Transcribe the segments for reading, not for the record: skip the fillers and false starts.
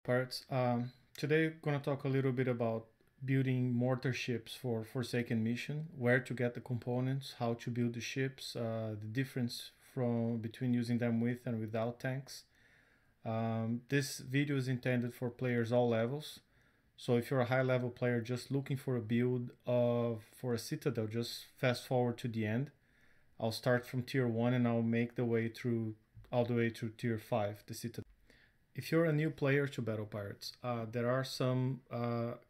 Parts. Today, we're going to talk a little bit about building mortar ships for Forsaken Mission, where to get the components, how to build the ships, the difference from between using them with and without tanks. This video is intended for players all levels. So if you're a high level player just looking for a build for a Citadel, just fast forward to the end. I'll start from tier 1 and I'll make the way through all the way to tier 5, the Citadel. If you're a new player to Battle Pirates, there are some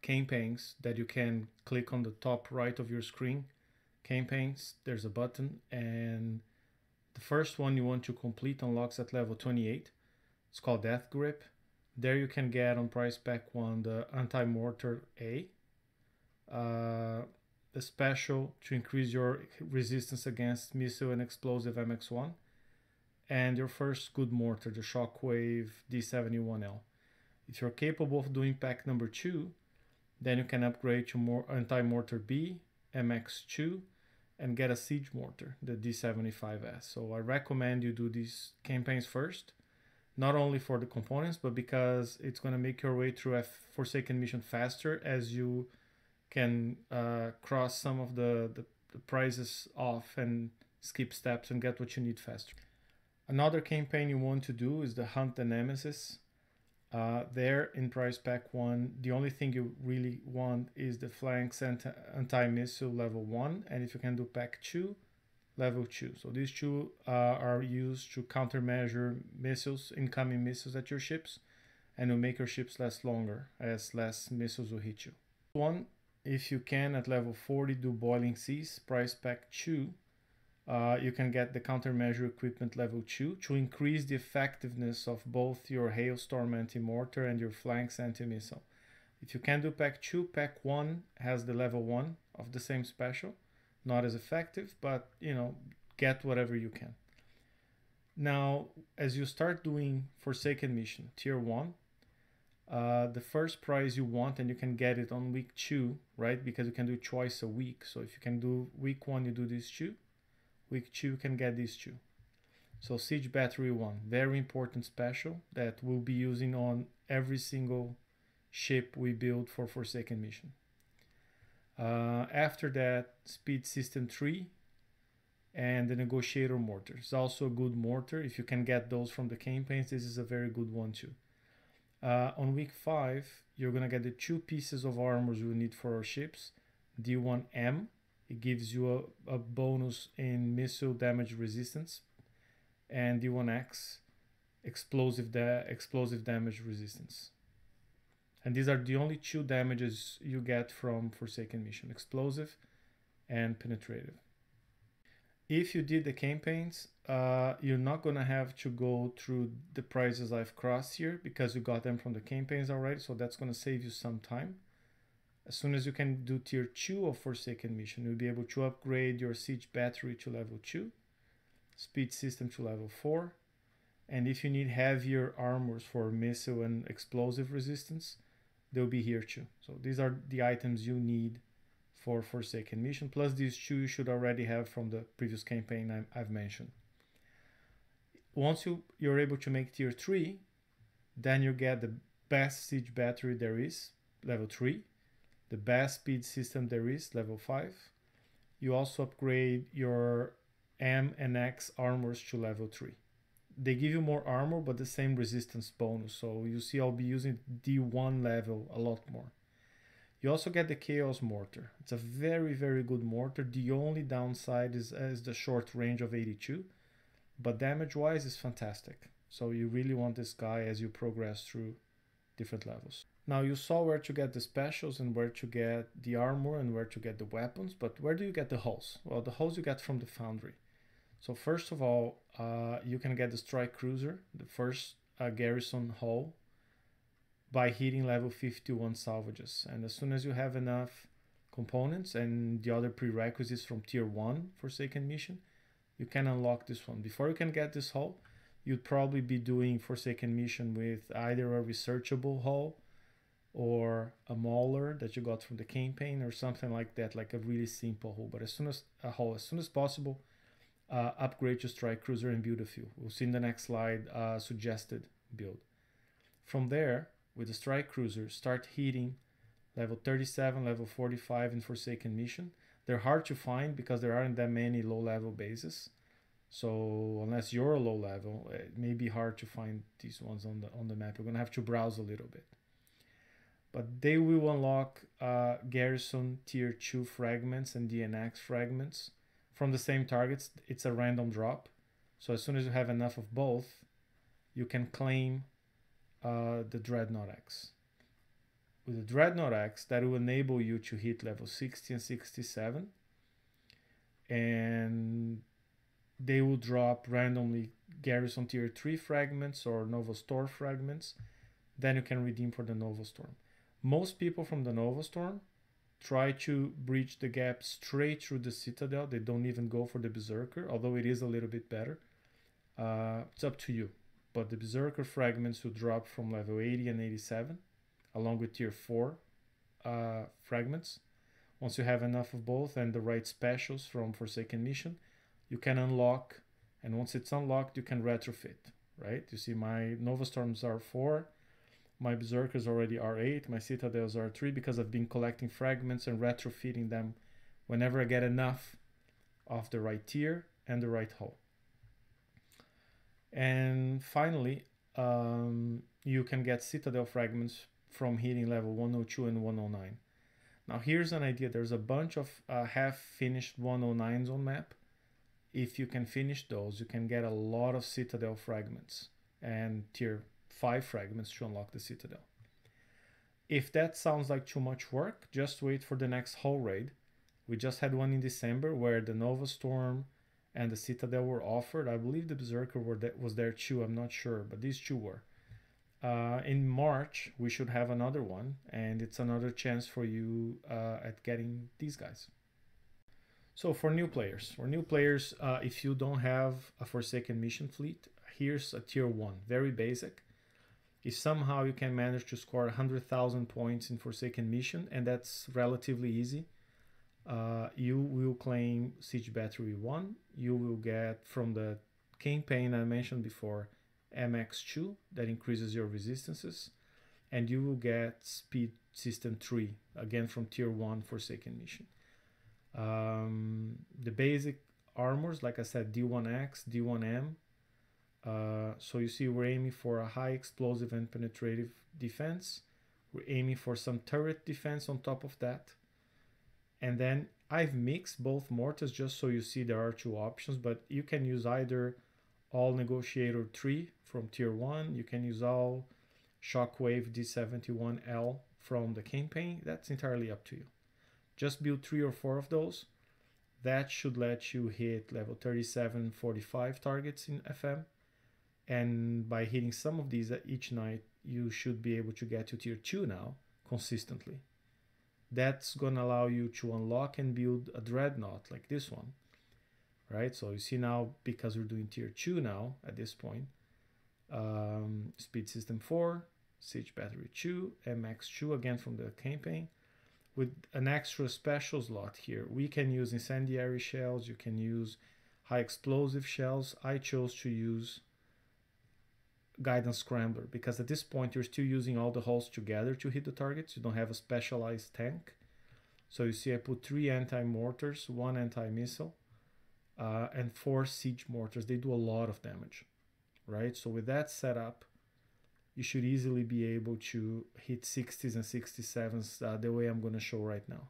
campaigns that you can click on the top right of your screen. Campaigns, there's a button, and the first one you want to complete unlocks at level 28. It's called Death Grip. There you can get on price pack 1 the Anti-Mortar A, the special to increase your resistance against missile and explosive MX1, and your first good mortar, the Shockwave D71L. If you're capable of doing pack number 2, then you can upgrade to more Anti-Mortar B, MX2, and get a siege mortar, the D75S. So I recommend you do these campaigns first, not only for the components, but because it's going to make your way through a Forsaken Mission faster, as you can cross some of the prizes off and skip steps and get what you need faster. Another campaign you want to do is the Hunt the Nemesis. There in price pack 1, the only thing you really want is the flanks anti-missile level 1, and if you can do pack 2, level 2. So these two are used to countermeasure missiles, incoming missiles at your ships, and will make your ships last longer as less missiles will hit you. One, if you can at level 40 do Boiling Seas, price pack 2, you can get the countermeasure equipment level 2 to increase the effectiveness of both your Hailstorm anti-mortar and your flanks anti-missile. If you can do pack 2, pack 1 has the level 1 of the same special. Not as effective, but get whatever you can. Now, as you start doing Forsaken Mission, tier 1, the first prize you want, and you can get it on week 2, right? Because you can do twice a week. So if you can do week 1, you do these 2. Week 2, you can get these 2. So Siege Battery 1, very important special that we'll be using on every single ship we build for Forsaken Mission. After that, Speed System 3 and the Negotiator Mortar. It's also a good mortar. If you can get those from the campaigns, this is a very good one too. On week 5, you're going to get the 2 pieces of armors you need for our ships. D1M, it gives you a bonus in missile damage resistance, and D1X, explosive damage resistance. And these are the only 2 damages you get from Forsaken Mission, explosive and penetrative. If you did the campaigns, you're not going to have to go through the prizes I've crossed here because you got them from the campaigns already, so that's going to save you some time. As soon as you can do tier 2 of Forsaken Mission, you'll be able to upgrade your Siege Battery to level 2, Speed System to level 4, and if you need heavier armors for missile and explosive resistance, they'll be here too. So these are the items you need for Forsaken Mission, plus these 2 you should already have from the previous campaign I've mentioned. Once you're able to make tier 3, then you get the best Siege Battery there is, level 3, the best speed system there is, level 5. You also upgrade your M and X armors to level 3. They give you more armor, but the same resistance bonus. So you see I'll be using D1 level a lot more. You also get the Chaos Mortar. It's a very, very good mortar. The only downside is the short range of 82. But damage-wise, is fantastic. So you really want this guy as you progress through different levels. Now you saw where to get the specials and where to get the armor and where to get the weapons. But where do you get the hulls? Well, the hulls you get from the foundry. So first of all, you can get the Strike Cruiser, the first Garrison hull, by hitting level 51 salvages. And as soon as you have enough components and the other prerequisites from tier 1 Forsaken Mission, you can unlock this one. Before you can get this hull, you'd probably be doing Forsaken Mission with either a researchable hull or a mauler that you got from the campaign or something like that, like a really simple hull. But as soon as possible, upgrade to Strike Cruiser and build a few. We'll see in the next slide suggested build. From there, with the strike cruiser, start hitting level 37, level 45 in Forsaken Mission. They're hard to find because there aren't that many low-level bases. So unless you're a low level, it may be hard to find these ones on the map. You're gonna have to browse a little bit. But they will unlock Garrison Tier 2 fragments and DNX fragments from the same targets. It's a random drop. So as soon as you have enough of both, you can claim the Dreadnought X. With the Dreadnought X, that will enable you to hit level 60 and 67. And they will drop randomly Garrison Tier 3 fragments or Novastorm fragments. Then you can redeem for the Novastorm. Most people from the Novastorm try to breach the gap straight through the Citadel. They don't even go for the Berserker, although it is a little bit better. It's up to you. But the Berserker fragments will drop from level 80 and 87, along with Tier 4 fragments. Once you have enough of both and the right specials from Forsaken Mission, you can unlock, and once it's unlocked, you can retrofit, right? You see my Novastorms are 4, my Berserkers already are 8, my Citadels are 3, because I've been collecting fragments and retrofitting them whenever I get enough of the right tier and the right hull. And finally, you can get Citadel fragments from hitting level 102 and 109. Now here's an idea. There's a bunch of half-finished 109s on map. If you can finish those, you can get a lot of Citadel fragments and tier 5 fragments to unlock the Citadel. If that sounds like too much work, just wait for the next hull raid. We just had one in December where the Novastorm and the Citadel were offered. I believe the Berserker was there too, I'm not sure, but these two were. In March, we should have another one, and it's another chance for you at getting these guys. So for new players, if you don't have a Forsaken Mission fleet, here's a tier 1, very basic. If somehow you can manage to score 100,000 points in Forsaken Mission, and that's relatively easy, you will claim Siege Battery 1. You will get from the campaign I mentioned before, MX2, that increases your resistances, and you will get Speed System 3, again from tier 1 Forsaken Mission. The basic armors, like I said, D1X, D1M. So you see we're aiming for a high explosive and penetrative defense. We're aiming for some turret defense on top of that. And then I've mixed both mortars just so you see there are two options, but you can use either all Negotiator 3 from tier 1, you can use all Shockwave D71L from the campaign. That's entirely up to you. Just build 3 or 4 of those. That should let you hit level 37, 45 targets in FM. And by hitting some of these each night, you should be able to get to tier 2 now consistently. That's going to allow you to unlock and build a Dreadnought like this one, right? So you see now, because we're doing tier 2 now at this point, Speed System 4, Siege Battery 2, MX2 again from the campaign, with an extra special slot here. We can use incendiary shells, you can use high explosive shells. I chose to use Guidance Scrambler because at this point you're still using all the hulls together to hit the targets. You don't have a specialized tank. So you see I put 3 anti-mortars, 1 anti-missile, and 4 siege mortars. They do a lot of damage, right? So with that setup, you should easily be able to hit 60s and 67s the way I'm going to show right now.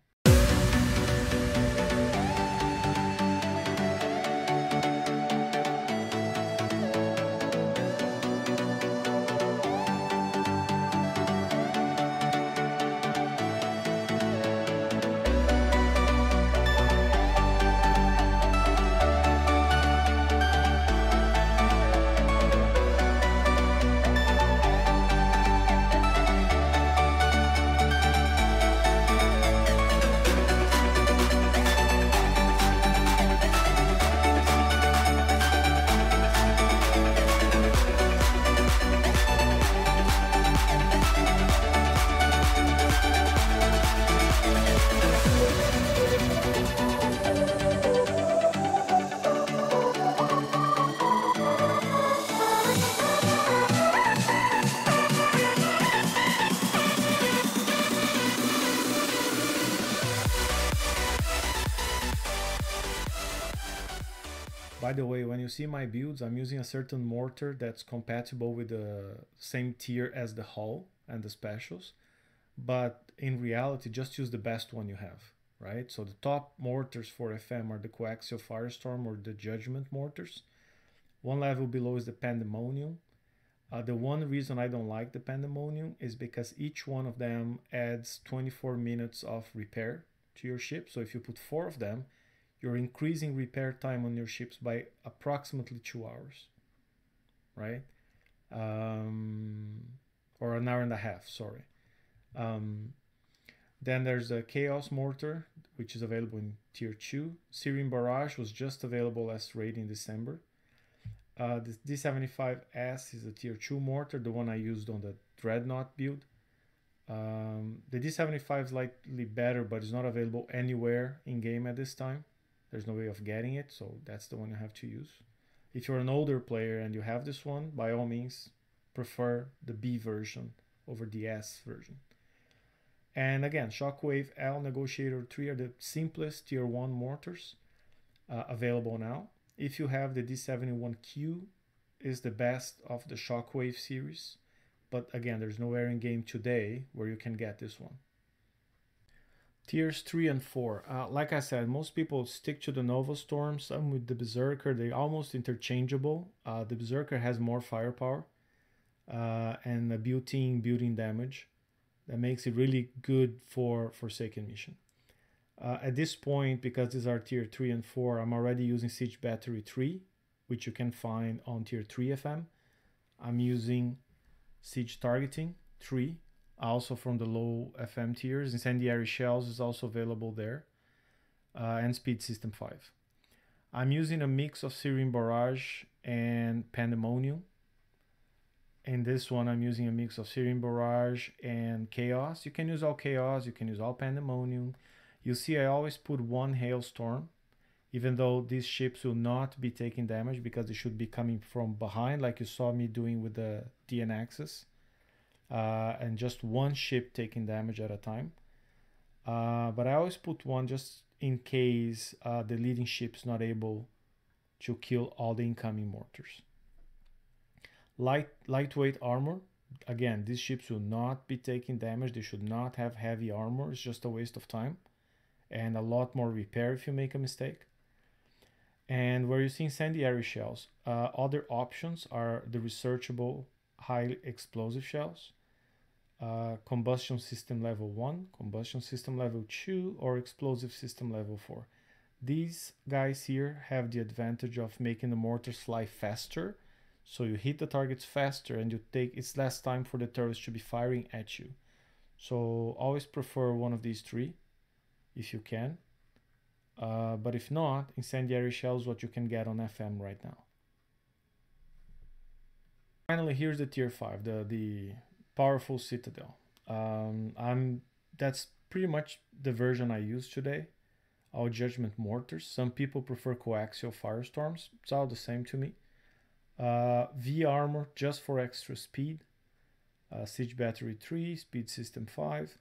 By the way, when you see my builds, I'm using a certain mortar that's compatible with the same tier as the hull and the specials. But in reality, just use the best one you have, right? So the top mortars for FM are the Coaxial Firestorm or the Judgment mortars. One level below is the Pandemonium. The one reason I don't like the Pandemonium is because each one of them adds 24 minutes of repair to your ship. So if you put 4 of them, you're increasing repair time on your ships by approximately 2 hours, right? Or an hour and a half, sorry. Then there's a Chaos Mortar, which is available in Tier 2. Syrian Barrage was just available as raid in December. The D75S is a Tier 2 mortar, the one I used on the Dreadnought build. The D75 is slightly better, but it's not available anywhere in-game at this time. There's no way of getting it, so that's the one you have to use. If you're an older player and you have this one, by all means, prefer the B version over the S version. And again, Shockwave L Negotiator 3 are the simplest Tier 1 mortars available now. If you have the D71Q, is the best of the Shockwave series. But again, there's nowhere in game today where you can get this one. Tiers 3 and 4. Like I said, most people stick to the Novastorm. Some with the Berserker, they're almost interchangeable. The Berserker has more firepower and a built-in building damage that makes it really good for Forsaken Mission. At this point, because these are Tier 3 and 4, I'm already using Siege Battery 3, which you can find on Tier 3 FM. I'm using Siege Targeting 3, also from the low FM tiers. Incendiary Shells is also available there, and Speed System 5. I'm using a mix of Syrian Barrage and Pandemonium. In this one, I'm using a mix of Syrian Barrage and Chaos. You can use all Chaos, you can use all Pandemonium. You see I always put one Hailstorm, even though these ships will not be taking damage because they should be coming from behind, like you saw me doing with the DNXs. And just one ship taking damage at a time. But I always put one just in case the leading ship's not able to kill all the incoming mortars. Lightweight armor. Again, these ships will not be taking damage. They should not have heavy armor. It's just a waste of time. And a lot more repair if you make a mistake. And where you see incendiary shells, other options are the researchable high explosive shells, combustion system level 1, combustion system level 2, or explosive system level 4. These guys here have the advantage of making the mortars fly faster, so you hit the targets faster and it's less time for the turrets to be firing at you. So always prefer one of these 3 if you can. But if not, incendiary shells what you can get on FM right now. Finally, here's the Tier 5, the powerful Citadel. That's pretty much the version I use today. All Judgment mortars. Some people prefer Coaxial Firestorms. It's all the same to me. V armor just for extra speed. Siege Battery 3, Speed System 5.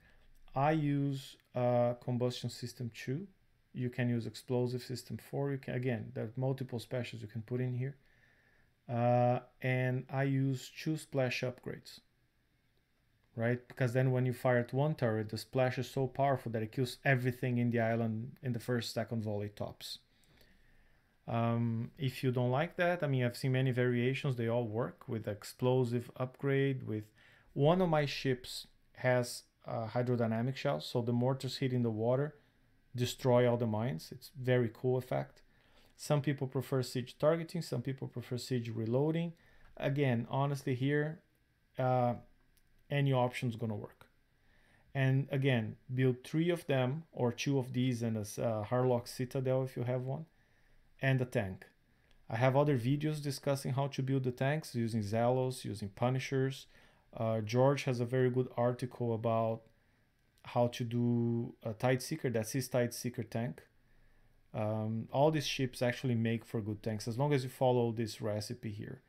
I use Combustion System 2. You can use Explosive System 4. You can, again, there are multiple specials you can put in here. And I use 2 splash upgrades. Right? Because then when you fire at one turret, the splash is so powerful that it kills everything in the island in the first, second volley tops. If you don't like that, I mean, I've seen many variations. They all work with explosive upgrade. With one of my ships has hydrodynamic shells, so the mortars hitting the water destroy all the mines. It's very cool effect. Some people prefer siege targeting. Some people prefer siege reloading. Again, honestly, here any option is gonna work. And again, build 3 of them or 2 of these and a Harlock Citadel if you have one, and a tank. I have other videos discussing how to build the tanks using Zelos, using Punishers. George has a very good article about how to do a Tideseeker, that's his Tideseeker tank. All these ships actually make for good tanks as long as you follow this recipe here.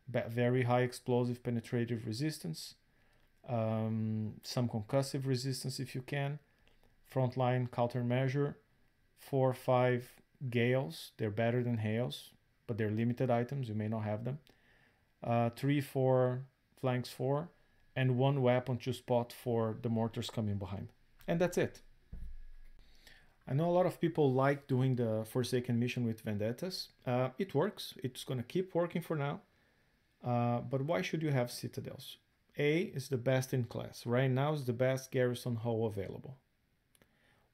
Very high explosive penetrative resistance, some concussive resistance if you can, frontline countermeasure, 4 or 5 gales, they're better than hails, but they're limited items. You may not have them. 3 for flanks 4, and 1 weapon to spot for the mortars coming behind. And that's it. I know a lot of people like doing the Forsaken mission with Vendettas. It works. It's going to keep working for now. But why should you have Citadels? A is the best in class. Right now is the best Garrison hull available.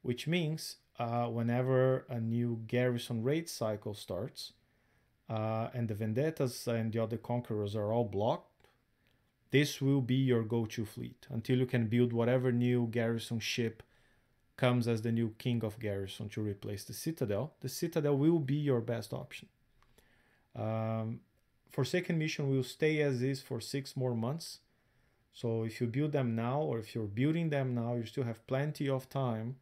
Which means whenever a new Garrison raid cycle starts, and the Vendettas and the other Conquerors are all blocked, this will be your go-to fleet until you can build whatever new Garrison ship comes as the new King of Garrison to replace the Citadel. The Citadel will be your best option. Forsaken mission will stay as is for 6 more months. So if you build them now, or if you're building them now, you still have plenty of time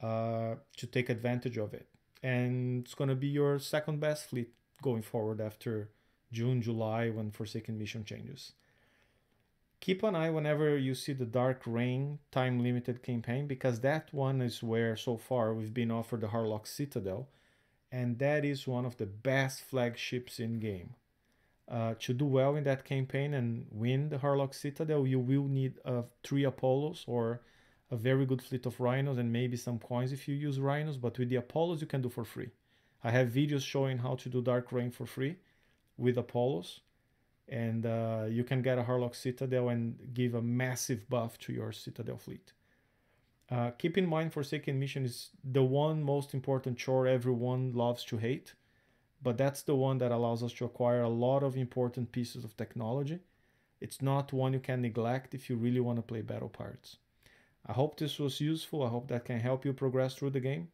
to take advantage of it. And it's going to be your second best fleet going forward after June, July, when Forsaken mission changes. Keep an eye whenever you see the Dark Reign time-limited campaign, because that one is where, so far, we've been offered the Harlock Citadel, and that is one of the best flagships in-game. To do well in that campaign and win the Harlock Citadel, you will need 3 Apollos or a very good fleet of Rhinos and maybe some coins if you use Rhinos, but with the Apollos you can do for free. I have videos showing how to do Dark Reign for free with Apollos. And you can get a Harlock Citadel and give a massive buff to your Citadel fleet. Keep in mind, Forsaken mission is the one most important chore everyone loves to hate, but that's the one that allows us to acquire a lot of important pieces of technology. It's not one you can neglect if you really want to play Battle Pirates. I hope this was useful. I hope that can help you progress through the game.